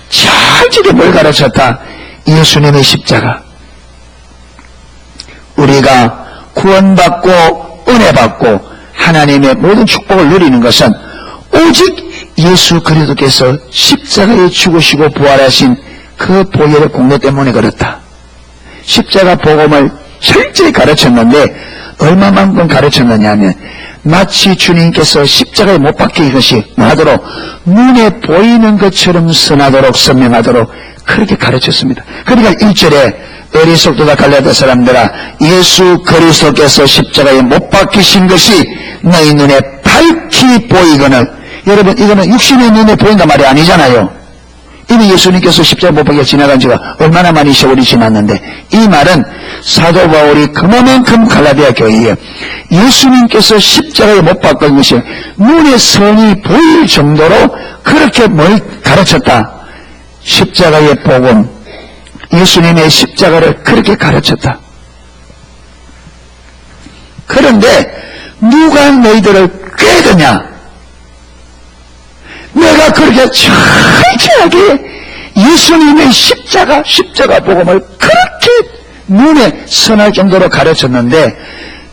찰지게 뭘 가르쳤다? 예수님의 십자가. 우리가 구원받고 은혜받고 하나님의 모든 축복을 누리는 것은 오직 예수 그리스도께서 십자가에 죽으시고 부활하신 그 보혈의 공로 때문에 그렇다. 십자가 복음을 철저히 가르쳤는데 얼마만큼 가르쳤느냐 하면 마치 주님께서 십자가에 못 박힌 것이 뭐하도록 눈에 보이는 것처럼 선하도록 선명하도록 그렇게 가르쳤습니다. 그러니까 1절에 어리석도다 갈라디아 사람들아, 예수 그리스도께서 십자가에 못 박히신 것이 너희 눈에 밝히 보이거늘. 여러분, 이거는 육신의 눈에 보인단 말이 아니잖아요. 이미 예수님께서 십자가 못 박혀 지나간 지가 얼마나 많이 세월이 지났는데, 이 말은 사도 바울이 그만큼 갈라디아 교회에 예수님께서 십자가에 못 박힌 것이 눈에 선이 보일 정도로 그렇게 뭘 가르쳤다. 십자가의 복음, 예수님의 십자가를 그렇게 가르쳤다. 그런데 누가 너희들을 꾀드냐? 내가 그렇게 철저하게 예수님의 십자가 복음을 그렇게 눈에 선할 정도로 가르쳤는데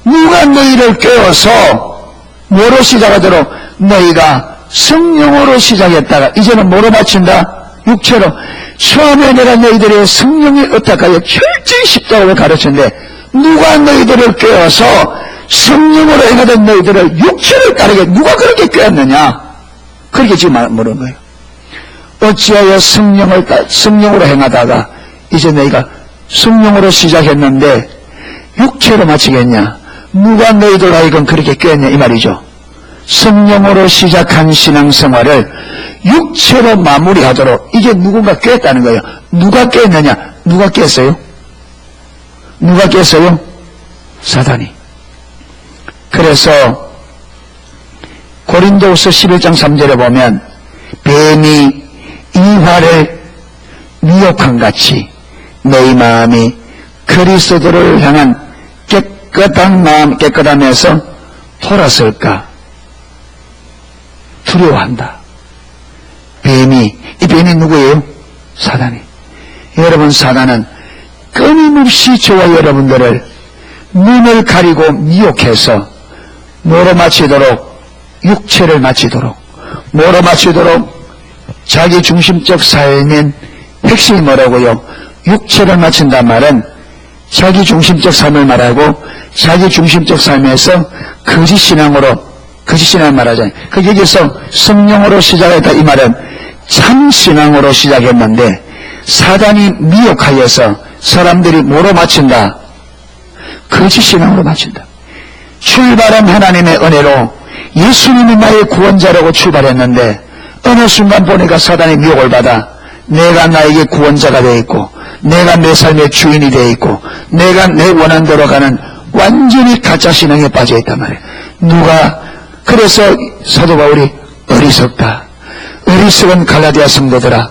누가 너희를 깨워서 뭐로 시작하도록 너희가 성령으로 시작했다가 이제는 뭐로 마친다? 육체로. 처음에 내가 너희들의 성령이 어떻게 하여 철저히 십자가를 가르쳤는데 누가 너희들을 깨워서 성령으로 행하던 너희들을 육체를 따르게 누가 그렇게 깨웠느냐? 그렇게 지금 물은 거예요. 어찌하여 성령으로 행하다가 이제 너희가 성령으로 시작했는데 육체로 마치겠냐? 누가 너희들 하여금 그렇게 꾀었냐 이 말이죠. 성령으로 시작한 신앙생활을 육체로 마무리하도록 이게 누군가 깼다는 거예요. 누가 깼느냐? 누가 깼어요? 누가 깼어요? 사단이. 그래서 고린도후서 11장 3절에 보면 뱀이 이화를 미혹한 같이 너희 마음이 그리스도를 향한 깨끗한 마음, 깨끗함에서 돌았을까 두려워한다. 이 뱀이 누구예요? 사단이. 여러분, 사단은 끊임없이 저와 여러분들을 눈을 가리고 미혹해서 뭐로 마치도록, 육체를 마치도록, 뭐로 마치도록, 자기 중심적 삶인 핵심이 뭐라고요? 육체를 마친단 말은 자기 중심적 삶을 말하고 자기 중심적 삶에서 거짓 신앙으로, 거짓 신앙을 말하잖아요. 그 여기서 성령으로 시작했다 이 말은 참 신앙으로 시작했는데 사단이 미혹하여서 사람들이 뭐로 마친다? 거짓 신앙으로 마친다. 출발은 하나님의 은혜로 예수님이 나의 구원자라고 출발했는데 어느 순간 보니까 사단의 미혹을 받아 내가 나에게 구원자가 되어 있고 내가 내 삶의 주인이 되어 있고 내가 내 원한대로 가는 완전히 가짜 신앙에 빠져 있단 말이에요. 그래서 사도 바울이 어리석다. 어리석은 갈라디아 성도들아,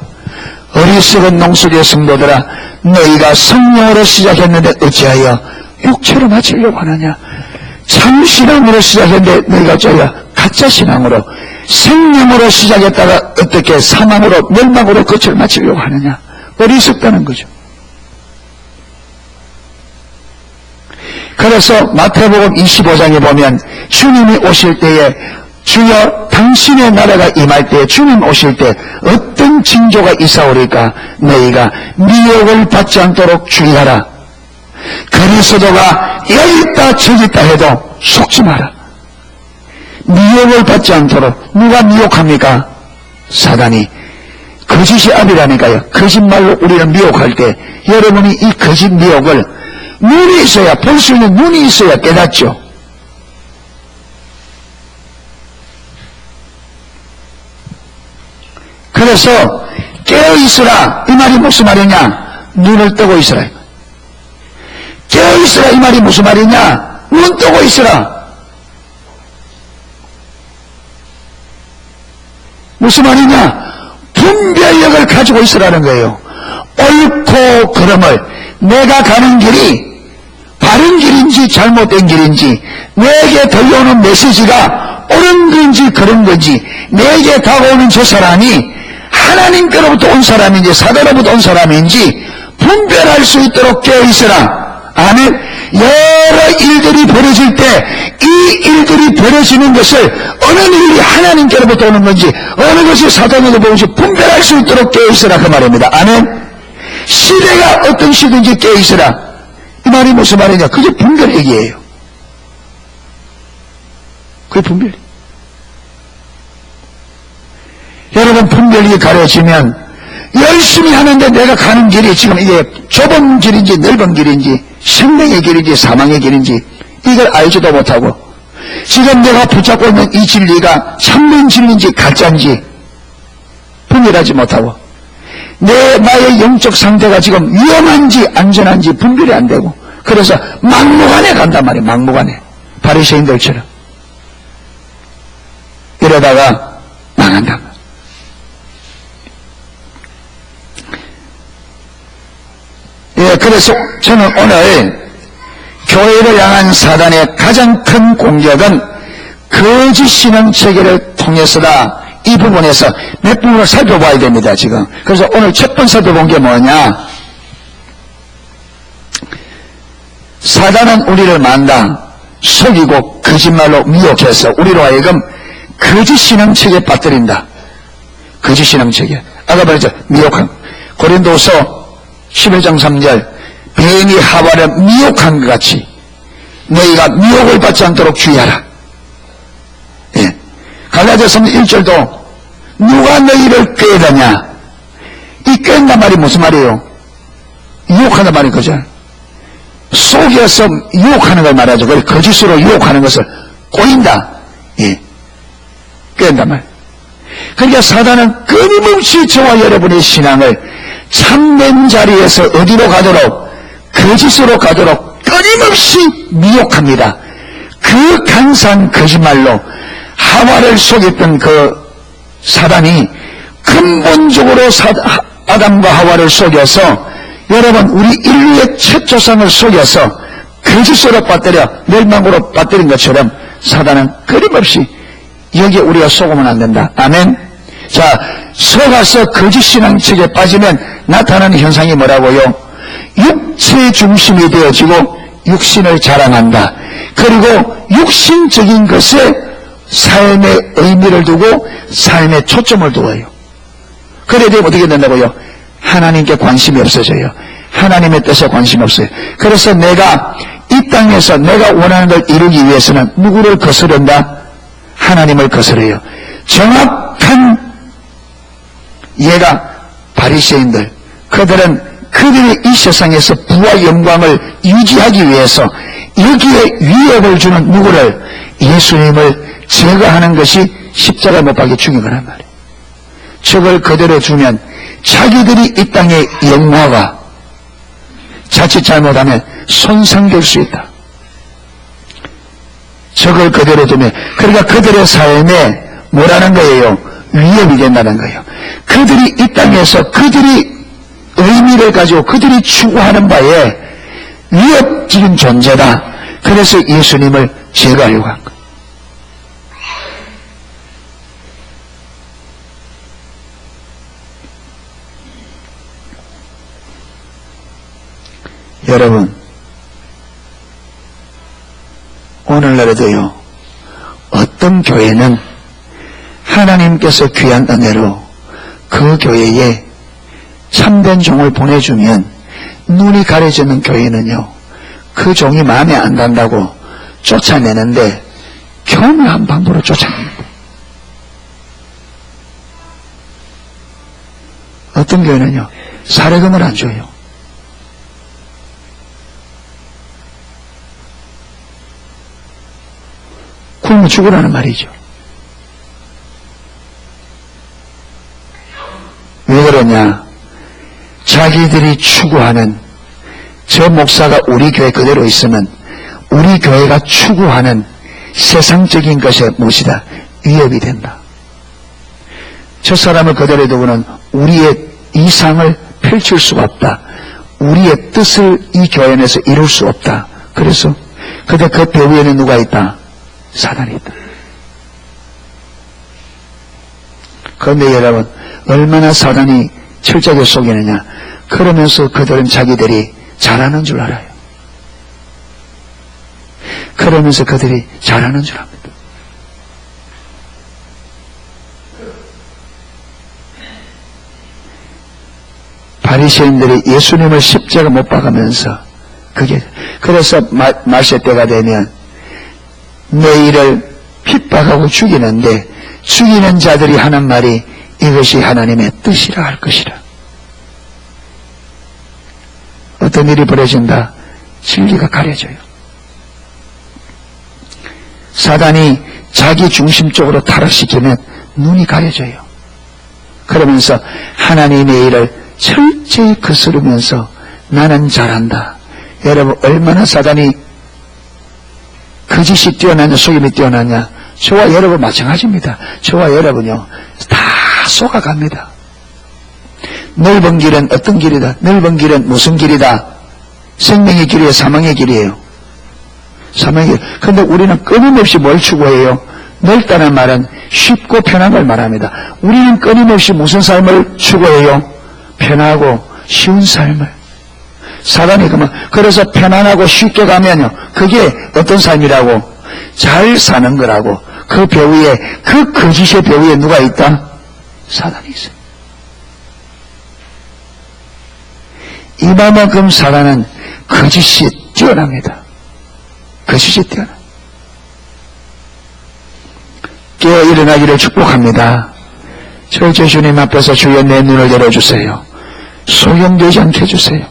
어리석은 농수리의 성도들아, 너희가 성령으로 시작했는데 어찌하여 육체로 마치려고 하느냐? 참 신앙으로 시작했는데 너희가 어찌하여 가짜 신앙으로, 생명으로 시작했다가 어떻게 사망으로, 멸망으로 끝을 마치려고 하느냐? 어리석다는 거죠. 그래서 마태복음 25장에 보면 주님이 오실 때에 주여 당신의 나라가 임할 때 주님 오실 때 어떤 징조가 있사오리까? 너희가 미혹을 받지 않도록 주의하라. 그리스도가 여기 있다 저기 있다 해도 속지 마라. 미혹을 받지 않도록. 누가 미혹합니까? 사단이. 거짓이 압이라니까요. 거짓말로 우리를 미혹할 때 여러분이 이 거짓 미혹을 눈이 있어야, 볼 수 있는 눈이 있어야 깨닫죠. 그래서 깨어있으라 이 말이 무슨 말이냐? 눈을 뜨고 있으라. 깨어있으라 이 말이 무슨 말이냐? 눈 뜨고 있으라. 무슨 말이냐? 분별력을 가지고 있으라는 거예요. 옳고 그름을, 내가 가는 길이 바른 길인지 잘못된 길인지, 내게 들려오는 메시지가 옳은 건지 그런 건지, 내게 다가오는 저 사람이 하나님께로부터 온 사람인지 사단으로부터 온 사람인지 분별할 수 있도록 깨어있으라. 아멘. 여러 일들이 벌어질 때 이 일들이 벌어지는 것을 어느 일이 하나님께로부터 오는 건지 어느 것이 사단으로부터 오는지 분별할 수 있도록 깨어있으라 그 말입니다. 아멘. 시대가 어떤 시대인지 깨어있으라. 이 말이 무슨 말이냐? 그게 분별 얘기예요. 그게 분별. 여러분, 분별이 가려지면 열심히 하는데 내가 가는 길이 지금 이게 좁은 길인지 넓은 길인지 생명의 길인지 사망의 길인지 이걸 알지도 못하고, 지금 내가 붙잡고 있는 이 진리가 참된 진리인지 가짜인지 분별하지 못하고, 나의 영적 상태가 지금 위험한지 안전한지 분별이 안 되고, 그래서 막무가내 간단 말이에요. 막무가내. 바리새인들처럼. 이러다가 망한단 말이에요. 예, 그래서 저는 오늘 교회를 향한 사단의 가장 큰 공격은 거짓 신앙 체계를 통해서다. 이 부분에서 몇 부분을 살펴봐야 됩니다, 지금. 그래서 오늘 첫 번째 살펴본 게 뭐냐? 사단은 우리를 만다, 속이고 거짓말로 미혹해서 우리로 하여금 거짓 신앙 체계에 빠뜨린다. 거짓 신앙 체계. 아까 말했죠. 미혹한. 고린도서 11장 3절. 뱀이 하와를 미혹한 것 같이 너희가 미혹을 받지 않도록 주의하라. 예. 갈라디아서 1절도 누가 너희를 꾀다냐? 이 꾀는단 말이 무슨 말이에요? 유혹하는 말이 그죠? 속여서 유혹하는 걸 말하죠. 그래서 거짓으로 유혹하는 것을 꼬인다. 예. 꾀는단 말. 그러니까 사단은 끊임없이 저와 여러분의 신앙을 참된 자리에서 어디로 가도록, 거짓으로 가도록 끊임없이 미혹합니다. 그 간사한 거짓말로 하와를 속였던 그 사단이 근본적으로 아담과 하와를 속여서, 여러분 우리 인류의 첫 조상을 속여서 거짓으로 빠뜨려 멸망으로 빠뜨린 것처럼 사단은 끊임없이 여기에 우리가 속으면 안 된다. 아멘. 자, 속아서 거짓 신앙책에 빠지면 나타나는 현상이 뭐라고요? 육체 중심이 되어지고 육신을 자랑한다. 그리고 육신적인 것에 삶의 의미를 두고 삶의 초점을 두어요. 그래 되면 어떻게 된다고요? 하나님께 관심이 없어져요. 하나님의 뜻에 관심이 없어요. 그래서 내가 이 땅에서 내가 원하는 걸 이루기 위해서는 누구를 거스른다? 하나님을 거스려요. 정확한 예가 바리새인들. 그들은 그들의 이 세상에서 부와 영광을 유지하기 위해서 여기에 위협을 주는 누구를? 예수님을 제거하는 것이 십자가 못 박혀 죽인 거란 말이에요. 저걸 그대로 주면 자기들이 이 땅의 영화가 자칫 잘못하면 손상될 수 있다. 저걸 그대로 두면, 그러니까 그들의 삶에 뭐라는 거예요? 위협이 된다는 거예요. 그들이 이 땅에서 그들이 의미를 가지고 그들이 추구하는 바에 위협적인 존재다. 그래서 예수님을 제거하려고 한 거예요. 여러분, 오늘날에도요, 어떤 교회는 하나님께서 귀한 은혜로 그 교회에 참된 종을 보내주면 눈이 가려지는 교회는요, 그 종이 마음에 안 든다고 쫓아내는데 교묘한 방법으로 쫓아냅니다. 어떤 교회는요, 사례금을 안 줘요. 굶어 죽으라는 말이죠. 왜 그러냐? 자기들이 추구하는 저 목사가 우리 교회 그대로 있으면 우리 교회가 추구하는 세상적인 것에 무엇이다? 위협이 된다. 저 사람을 그대로 두고는 우리의 이상을 펼칠 수가 없다. 우리의 뜻을 이 교회 안에서 이룰 수 없다. 그래서 그때 그 배후에는 누가 있다? 사단이 있다. 그런데 여러분, 얼마나 사단이 철저하게 속이느냐? 그러면서 그들은 자기들이 잘하는 줄 알아요. 그러면서 그들이 잘하는 줄 압니다. 바리새인들이 예수님을 십자가 못 박으면서 그래서 말세 때가 되면 너희를 핍박하고 죽이는데 죽이는 자들이 하는 말이 이것이 하나님의 뜻이라 할 것이라. 어떤 일이 벌어진다? 진리가 가려져요. 사단이 자기 중심적으로 타락시키면 눈이 가려져요. 그러면서 하나님의 일을 철저히 거스르면서 나는 잘한다. 여러분, 얼마나 사단이 거짓이 뛰어나냐 속임이 뛰어나냐? 저와 여러분 마찬가지입니다. 저와 여러분요 다 속아갑니다. 넓은 길은 어떤 길이다? 넓은 길은 무슨 길이다? 생명의 길이에요? 사망의 길이에요? 사망의 길. 그런데 우리는 끊임없이 뭘 추구해요? 넓다는 말은 쉽고 편한 걸 말합니다. 우리는 끊임없이 무슨 삶을 추구해요? 편하고 쉬운 삶을. 사단이 그러면 그래서 편안하고 쉽게 가면요, 그게 어떤 삶이라고? 잘 사는 거라고. 그 배후에, 그 거짓의 배후에 누가 있다? 사단이 있어요. 이만큼 사단은 거짓이 뛰어납니다. 거짓이 뛰어나. 깨어 일어나기를 축복합니다. 저 주님 앞에서 주여 내 눈을 열어주세요. 소용되지 않게 해주세요.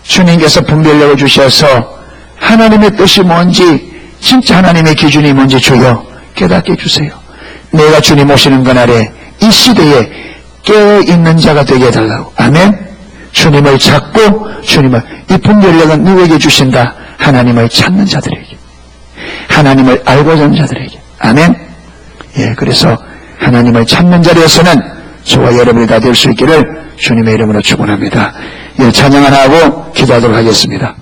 주님께서 분별력을 주셔서 하나님의 뜻이 뭔지, 진짜 하나님의 기준이 뭔지 주여 깨닫게 해주세요. 내가 주님 오시는 그날에 이 시대에 깨어있는 자가 되게 해달라고. 아멘. 주님을 찾고 주님을, 이 분별력은 누구에게 주신다? 하나님을 찾는 자들에게, 하나님을 알고자 하는 자들에게. 아멘. 예, 그래서 하나님을 찾는 자리에서는 저와 여러분이 다 될 수 있기를 주님의 이름으로 축원합니다. 예, 찬양 하나 하고 기도하도록 하겠습니다.